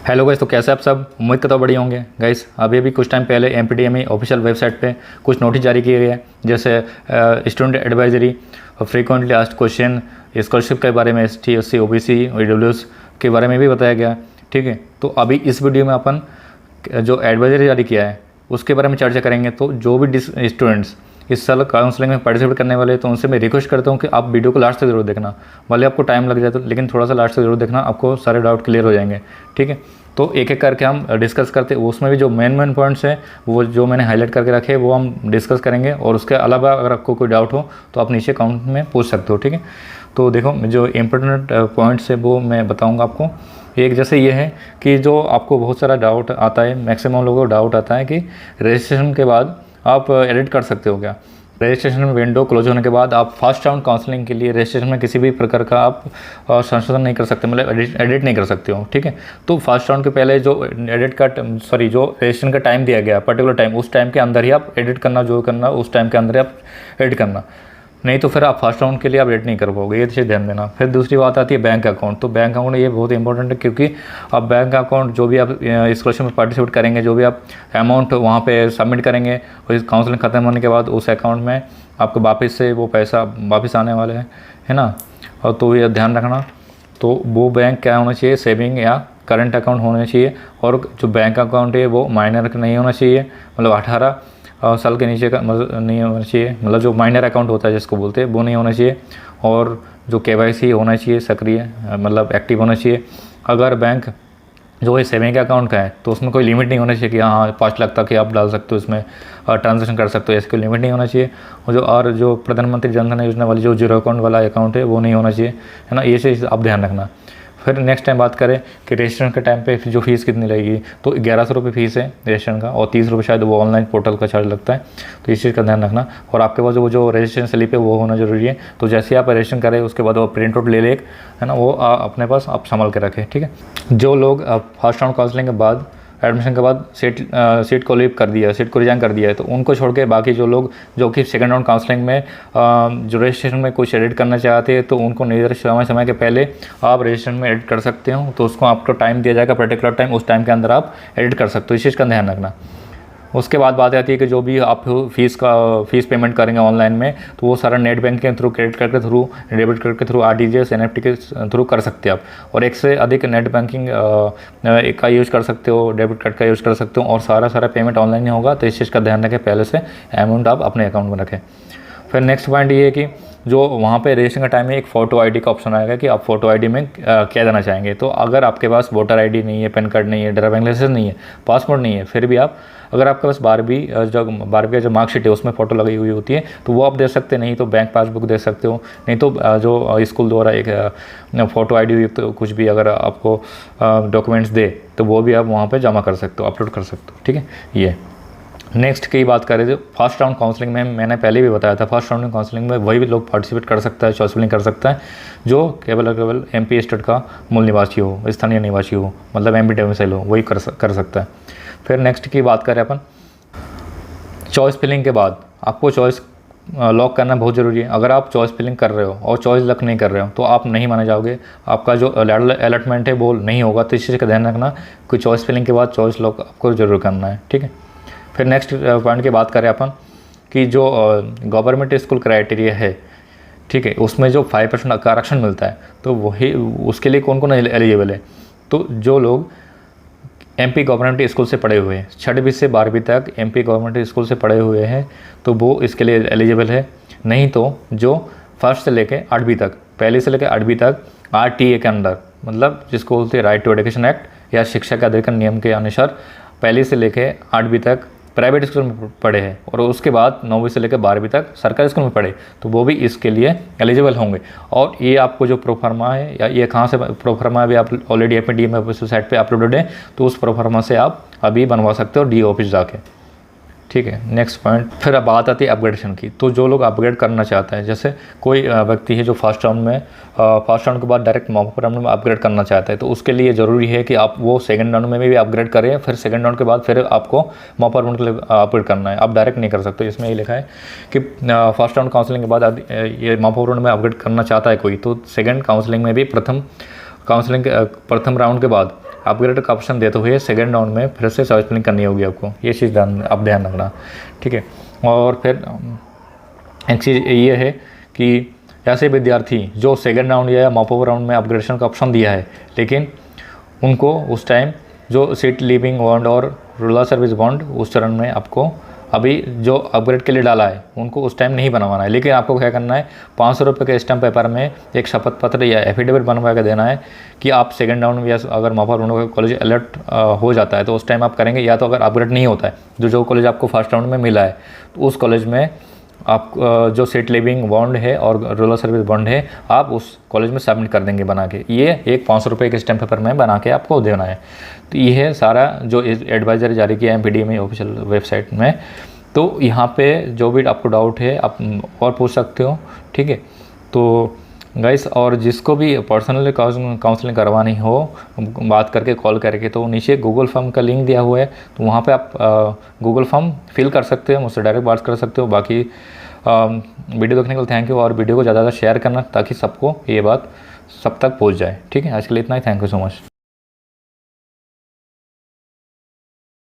Hello guys, तो कैसे आप सब? उम्मीद करता हूँ बढ़िया होंगे गाइस। अभी कुछ टाइम पहले एमपीटीएमई ऑफिशियल वेबसाइट पे कुछ नोटिस जारी किए गए हैं, जैसे student advisory, frequently asked question, scholarship के बारे में, ST SC OBC EWS के बारे में भी बताया गया। ठीक है, तो अभी इस वीडियो में अपन जो एडवाइजरी जारी किया है उसके बारे में चर्चा करेंगे। तो जो भी स्टूडेंट्स इस साल काउंसलिंग में पार्टिसिपेट करने वाले, तो उनसे मैं रिक्वेस्ट करता हूँ कि आप वीडियो को लास्ट तक जरूर देखना। भले आपको टाइम लग जाए तो, लेकिन थोड़ा सा लास्ट तक जरूर देखना, आपको सारे डाउट क्लियर हो जाएंगे। ठीक है, तो एक एक करके हम डिस्कस करते हैं। उसमें भी जो मेन पॉइंट्स हैं वो जो मैंने हाईलाइट करके रखे हैं वो हम डिस्कस करेंगे, और उसके अलावा अगर आपको कोई डाउट हो तो आप नीचे कमेंट में पूछ सकते हो। ठीक है, तो देखो जो इम्पोर्टेंट पॉइंट्स है वो मैं बताऊँगा आपको। एक जैसे ये है कि जो आपको बहुत सारा डाउट आता है, मैक्सिमम लोगों को डाउट आता है कि रजिस्ट्रेशन के बाद आप एडिट कर सकते हो क्या। रजिस्ट्रेशन विंडो क्लोज होने के बाद आप फर्स्ट राउंड काउंसलिंग के लिए रजिस्ट्रेशन में किसी भी प्रकार का आप संशोधन नहीं कर सकते, मतलब एडिट नहीं कर सकते हो। ठीक है, तो फर्स्ट राउंड के पहले जो जो रजिस्ट्रेशन का टाइम दिया गया, पर्टिकुलर टाइम, उस टाइम के अंदर ही आप एडिट करना, जो करना उस टाइम के अंदर ही आप एडिट करना, नहीं तो फिर आप फर्स्ट राउंड के लिए आप एडिट नहीं कर पाओगे, ये चीज़ ध्यान देना। फिर दूसरी बात आती है बैंक अकाउंट। तो बैंक अकाउंट ये बहुत इंपॉर्टेंट है, क्योंकि अब बैंक अकाउंट जो भी आप स्कॉलरशिप में पार्टिसिपेट करेंगे, जो भी आप अमाउंट वहाँ पे सबमिट करेंगे, और इस काउंसलिंग ख़त्म होने के बाद उस अकाउंट में आपको वापस से वो पैसा वापस आने वाले हैं, है ना। और तो ये ध्यान रखना। तो वो बैंक क्या होना चाहिए, सेविंग या करंट अकाउंट होना चाहिए, और जो बैंक अकाउंट है वो माइनर नहीं होना चाहिए, मतलब 18 साल के नीचे का नहीं होना चाहिए, मतलब जो माइनर अकाउंट होता है जिसको बोलते हैं वो नहीं होना चाहिए। और जो KYC होना चाहिए सक्रिय, मतलब एक्टिव होना चाहिए। अगर बैंक जो है सेविंग अकाउंट का है तो उसमें कोई लिमिट नहीं होना चाहिए कि हाँ 5 लाख तक ही आप डाल सकते हो, इसमें ट्रांजेक्शन कर सकते हो, ऐसी कोई लिमिट नहीं होना चाहिए। और जो प्रधानमंत्री जन धन योजना वाली जो जीरो अकाउंट वाला अकाउंट है वो नहीं होना चाहिए, है ना। ये चीज़ आप ध्यान रखना। फिर नेक्स्ट टाइम बात करें कि रजिस्ट्रेशन के टाइम पे जो फीस कितनी लगेगी, तो 1100 रुपये फीस है रजिस्ट्रेशन का, और 30 रुपये शायद वो ऑनलाइन पोर्टल का चार्ज लगता है। तो इस चीज़ का ध्यान रखना। और आपके पास वो जो रजिस्ट्रेशन स्लिप है वो होना जरूरी है। तो जैसे आप रजिस्ट्रेशन करें उसके बाद वो प्रिंट आउट ले ले, है ना, वो अपने पास आप संभाल के रखें। ठीक है, जो लोग फर्स्ट राउंड काउंसलिंग के बाद, एडमिशन के बाद सीट को लीव कर दिया, सीट को रिजाइन कर दिया है, तो उनको छोड़ के बाकी जो लोग जो कि सेकंड राउंड काउंसलिंग में जो रजिस्ट्रेशन में कुछ एडिट करना चाहते हैं, तो उनको निर्धारित समय के पहले आप रजिस्ट्रेशन में एडिट कर सकते हो। तो उसको आपको टाइम दिया जाएगा, पर्टिकुलर टाइम, उस टाइम के अंदर आप एडिट कर सकते हो। इस चीज़ का ध्यान रखना। उसके बाद बात आती है कि जो भी आप फीस पेमेंट करेंगे ऑनलाइन में, तो वो सारा नेट बैंक के थ्रू, क्रेडिट कार्ड के थ्रू, डेबिट कार्ड के थ्रू, RTGS NEFT के थ्रू कर सकते हैं आप। और एक से अधिक नेट बैंकिंग का यूज़ कर सकते हो, डेबिट कार्ड का यूज़ कर सकते हो, और सारा पेमेंट ऑनलाइन ही होगा। तो इस चीज़ का ध्यान रखें, पहले से अमाउंट आप अपने अकाउंट में रखें। फिर नेक्स्ट पॉइंट ये है कि जो वहाँ पे रजिस्ट्रेशन का टाइम में एक फ़ोटो ID का ऑप्शन आएगा कि आप फ़ोटो ID में क्या देना चाहेंगे। तो अगर आपके पास वोटर ID नहीं है, पैन कार्ड नहीं है, ड्राइविंग लाइसेंस नहीं है, पासपोर्ट नहीं है, फिर भी आप, अगर आपके पास 12वीं का जो मार्कशीट है उसमें फ़ोटो लगी हुई होती है तो वो आप दे सकते हैं, नहीं तो बैंक पासबुक दे सकते हो, नहीं तो जो स्कूल द्वारा एक फ़ोटो ID तो कुछ भी अगर आपको डॉक्यूमेंट्स दे तो वो भी आप वहाँ पर जमा कर सकते हो, अपलोड कर सकते हो। ठीक है, ये नेक्स्ट की बात करें तो फर्स्ट राउंड काउंसलिंग में मैंने पहले भी बताया था, फर्स्ट राउंड काउंसलिंग में वही भी लोग पार्टिसिपेट कर सकता है, चॉइस फिलिंग कर सकता है, जो केवल MP स्टेट का मूल निवासी हो, स्थानीय निवासी हो, मतलब MP डोमिसाइल हो, वही कर सकता है। फिर नेक्स्ट की बात करें अपन, चॉइस फिलिंग के बाद आपको चॉइस लॉक करना बहुत ज़रूरी है। अगर आप चॉइस फिलिंग कर रहे हो और चॉइस लॉक नहीं कर रहे हो तो आप नहीं माने जाओगे, आपका जो अलॉटमेंट है वो नहीं होगा। तो इस चीज़ का ध्यान रखना कि चॉइस फिलिंग के बाद चॉइस लॉक आपको ज़रूर करना है। ठीक है, फिर नेक्स्ट पॉइंट की बात करें अपन कि जो गवर्नमेंट स्कूल क्राइटेरिया है, ठीक है, उसमें जो 5% आरक्षण मिलता है, तो वही उसके लिए कौन कौन एलिजिबल है। तो जो लोग MP गवर्नमेंट स्कूल से पढ़े हुए हैं, 6वीं से 12वीं तक MP गवर्नमेंट स्कूल से पढ़े हुए हैं, तो वो इसके लिए एलिजिबल है। नहीं तो जो फर्स्ट से लेके 8वीं तक, पहली से लेकर 8वीं तक RTA के अंदर, मतलब जिसको बोलते हैं राइट टू एजुकेशन एक्ट या शिक्षा के अधिकार नियम के अनुसार, पहली से लेकर 8वीं तक प्राइवेट स्कूल में पढ़े हैं, और उसके बाद 9वीं से लेकर 12वीं तक सरकारी स्कूल में पढ़े, तो वो भी इसके लिए एलिजिबल होंगे। और ये आपको जो प्रोफार्मा है, या ये कहाँ से प्रोफार्मा है, अभी आप ऑलरेडी अपने DMA वेबसाइट पे अपलोडेड है, तो उस प्रोफार्मा से आप अभी बनवा सकते हो DO ऑफिस जाके। ठीक है, नेक्स्ट पॉइंट। फिर अब बात आती है अपग्रेडेशन की। तो जो लोग अपग्रेड करना चाहते हैं, जैसे कोई व्यक्ति है जो फर्स्ट राउंड के बाद डायरेक्ट मॉक राउंड में अपग्रेड करना चाहता है, तो उसके लिए ज़रूरी है कि आप वो सेकंड राउंड में भी अपग्रेड करें। फिर सेकंड राउंड के बाद फिर आपको मॉक राउंड के लिए अपग्रेड करना है, आप डायरेक्ट नहीं कर सकते। इसमें ये लिखा है कि फर्स्ट राउंड काउंसलिंग के बाद ये मॉक राउंड में अपग्रेड करना चाहता है कोई, तो सेकेंड काउंसलिंग में भी प्रथम राउंड के बाद अपग्रेड का ऑप्शन देते हुए सेकेंड राउंड में फिर से चॉइस फिलिंग करनी होगी आपको। ये चीज़ आप ध्यान रखना, ठीक है। और फिर एक चीज़ ये है कि ऐसे विद्यार्थी जो सेकेंड राउंड या मॉप अप राउंड में अपग्रेडेशन का ऑप्शन दिया है, लेकिन उनको उस टाइम जो सीट लीविंग बॉन्ड और रूरल सर्विस बॉन्ड उस चरण में आपको अभी जो अपग्रेड के लिए डाला है उनको उस टाइम नहीं बनवाना है। लेकिन आपको क्या करना है, 500 रुपये के स्टैम्प पेपर में एक शपथ पत्र या एफिडेविट बनवा के देना है कि आप सेकंड राउंड में या अगर mop up round college alert हो जाता है तो उस टाइम आप करेंगे, या तो अगर अपग्रेड नहीं होता है जो कॉलेज आपको फर्स्ट राउंड में मिला है तो उस कॉलेज में आप जो सीट लिविंग बॉन्ड है और रूरल सर्विस बॉन्ड है आप उस कॉलेज में सबमिट कर देंगे बना के। ये एक 500 रुपये के स्टैम्प पेपर में बना के आपको देना है। तो ये है सारा जो एडवाइजरी जारी किया है MPDMA ऑफिशियल वेबसाइट में। तो यहाँ पे जो भी आपको डाउट है आप और पूछ सकते हो, ठीक है। तो गाइस, और जिसको भी पर्सनली काउंसलिंग करवानी हो बात करके कॉल करके, तो नीचे गूगल फॉर्म का लिंक दिया हुआ है, तो वहाँ पे आप गूगल फॉर्म फिल कर सकते हो, मुझसे डायरेक्ट बात कर सकते हो। बाकी वीडियो देखने के लिए थैंक यू, और वीडियो को ज़्यादा शेयर करना ताकि सबको ये बात सब तक पहुँच जाए, ठीक है। आज के लिए इतना ही, थैंक यू सो मच।